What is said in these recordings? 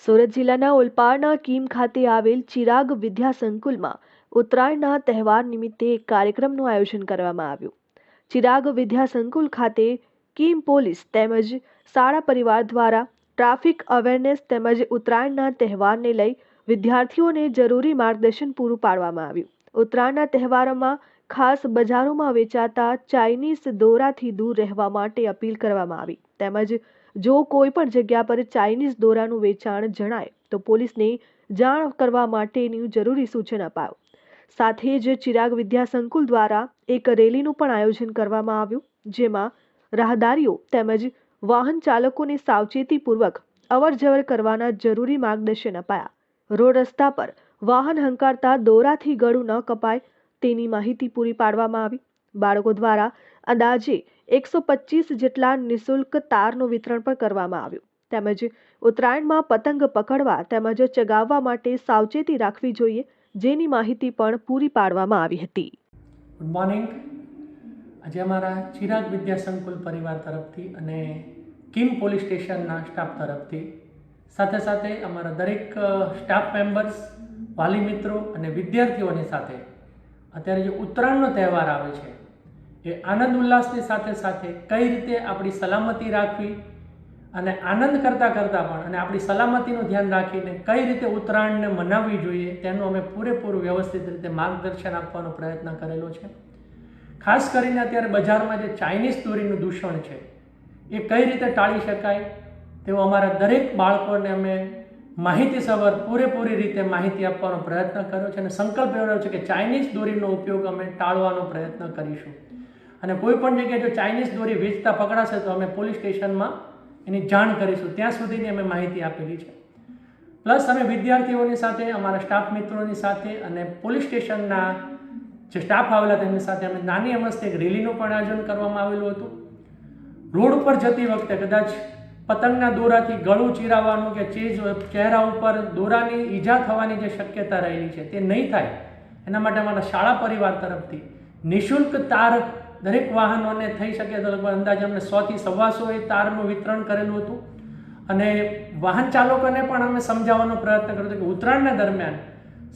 સુરત જિલ્લાના ઓલપાડના કીમ ખાતે આવેલ ચિરાગ વિદ્યા સંકુલમાં ઉત્તરાયણના તહેવાર નિમિત્તે એક કાર્યક્રમનું આયોજન કરવામાં આવ્યું. ચિરાગ વિદ્યા સંકુલ ખાતે કીમ પોલીસ તેમજ શાળા પરિવાર દ્વારા ટ્રાફિક અવેરનેસ તેમજ ઉત્તરાયણના તહેવારને લઈ વિદ્યાર્થીઓને જરૂરી માર્ગદર્શન પૂરું પાડવામાં આવ્યું. ઉત્તરાયણના તહેવારોમાં ખાસ બજારોમાં વેચાતા ચાઇનીઝ દોરાથી દૂર રહેવા માટે અપીલ કરવામાં આવી. તેમજ જો કોઈ પણ જગ્યા પર ચાઇનીઝ દોરાનું વેચાણ જણાય તો પોલીસને જાણ કરવા માટેનું જરૂરી સૂચન અપાયું. સાથે જ ચિરાગ વિદ્યા સંકુલ દ્વારા એક રેલીનું પણ આયોજન કરવામાં આવ્યું, જેમાં રાહદારીઓ તેમજ વાહન ચાલકોને સાવચેતીપૂર્વક અવરજવર કરવાના જરૂરી માર્ગદર્શન અપાયા. રોડ રસ્તા પર વાહન હંકારતા દોરાથી ગળું ન કપાય તેની માહિતી પૂરી પાડવામાં આવી. બાળકો દ્વારા અંદાજે 125 જેટલા નિઃશુલ્ક તારનું વિતરણ પણ કરવામાં આવ્યું. તેમજ ઉત્તરાયણમાં પતંગ પકડવા તેમજ ચગાવવા માટે સાવચેતી રાખવી જોઈએ, જેની માહિતી પણ પૂરી પાડવામાં આવી હતી. Good morning. આજે અમારા ચિરાગ વિદ્યા સંકુલ પરિવાર તરફથી અને કીમ પોલીસ સ્ટેશનના સ્ટાફ તરફથી સાથે સાથે અમારા દરેક સ્ટાફ મેમ્બર્સ, વાલી મિત્રો અને વિદ્યાર્થીઓની સાથે અત્યારે જે ઉત્તરાયણનો તહેવાર આવે છે એ આનંદ ઉલ્લાસની સાથે સાથે કઈ રીતે આપણી સલામતી રાખવી અને આનંદ કરતાં પણ અને આપણી સલામતીનું ધ્યાન રાખીને કઈ રીતે ઉત્તરાયણને મનાવવી જોઈએ તેનું અમે પૂરેપૂરું વ્યવસ્થિત રીતે માર્ગદર્શન આપવાનો પ્રયત્ન કરેલો છે. ખાસ કરીને અત્યારે બજારમાં જે ચાઇનીઝ દોરીનું દૂષણ છે એ કઈ રીતે ટાળી શકાય તેવો અમારા દરેક બાળકોને અમે માહિતીસભર પૂરેપૂરી રીતે માહિતી આપવાનો પ્રયત્ન કર્યો છે અને સંકલ્પ એવો રહ્યો છે કે ચાઇનીઝ દોરીનો ઉપયોગ અમે ટાળવાનો પ્રયત્ન કરીશું. અને કોઈ પણ જગ્યાએ જો ચાઇનીઝ દોરી વેચતા પકડાશે તો અમે પોલીસ સ્ટેશનમાં એની જાણ કરીશું. ત્યાં સુધીની અમે માહિતી આપેલી છે. પ્લસ અમે વિદ્યાર્થીઓની સાથે, અમારા સ્ટાફ મિત્રોની સાથે અને પોલીસ સ્ટેશનના જે સ્ટાફ આવેલા તેમની સાથે અમે નાની અમસ્તી એક રેલીનું પણ આયોજન કરવામાં આવેલું હતું. રોડ ઉપર જતી વખતે કદાચ પતંગના દોરાથી ગળું ચીરાવાનું કે ચહેરા ઉપર દોરાની ઈજા થવાની જે શક્યતા રહેલી છે તે નહીં થાય એના માટે અમારા શાળા પરિવાર તરફથી નિઃશુલ્ક તાર દરેક વાહનોને થઈ શકે તો લગભગ અંદાજે અમને 100 થી 125 તારનું વિતરણ કરેલું હતું. અને વાહન ચાલકોને પણ અમે સમજાવવાનો પ્રયત્ન કર્યો હતો કે ઉત્તરાયણના દરમિયાન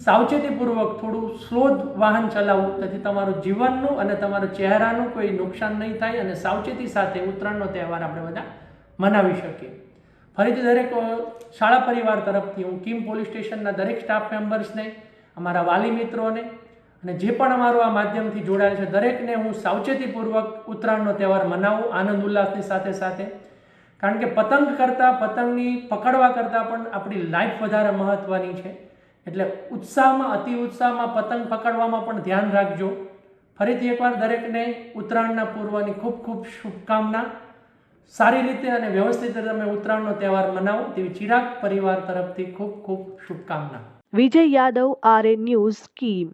સાવચેતીપૂર્વક થોડું સ્લો વાહન ચલાવવું, તેથી તમારું જીવનનું અને તમારા ચહેરાનું કોઈ નુકસાન નહીં થાય અને સાવચેતી સાથે ઉત્તરાયણનો તહેવાર આપણે બધા મનાવી શકીએ. ફરીથી દરેક શાળા પરિવાર તરફથી હું કીમ પોલીસ સ્ટેશનના દરેક સ્ટાફ મેમ્બર્સને, અમારા વાલી મિત્રોને અને જે પણ અમારું આ માધ્યમથી જોડાયેલ છે દરેકને હું સાવચેતીપૂર્વક ઉત્તરાયણનો તહેવાર મનાવું આનંદ ઉલ્લાસની સાથે સાથે. કારણ કે પતંગની પકડવા કરતાં પણ આપણી લાઈફ વધારે મહત્ત્વની છે. એટલે અતિ ઉત્સાહમાં પતંગ પકડવામાં પણ ધ્યાન રાખજો. ફરીથી એકવાર દરેકને ઉત્તરાયણના પૂર્વની ખૂબ ખૂબ શુભકામના. સારી રીતે અને વ્યવસ્થિત રીતે તમે ઉત્તરાયણનો તહેવાર મનાવો તેવી ચિરાગ પરિવાર તરફથી ખૂબ ખૂબ શુભકામના. વિજય યાદવ, RN ન્યૂઝ, કીમ.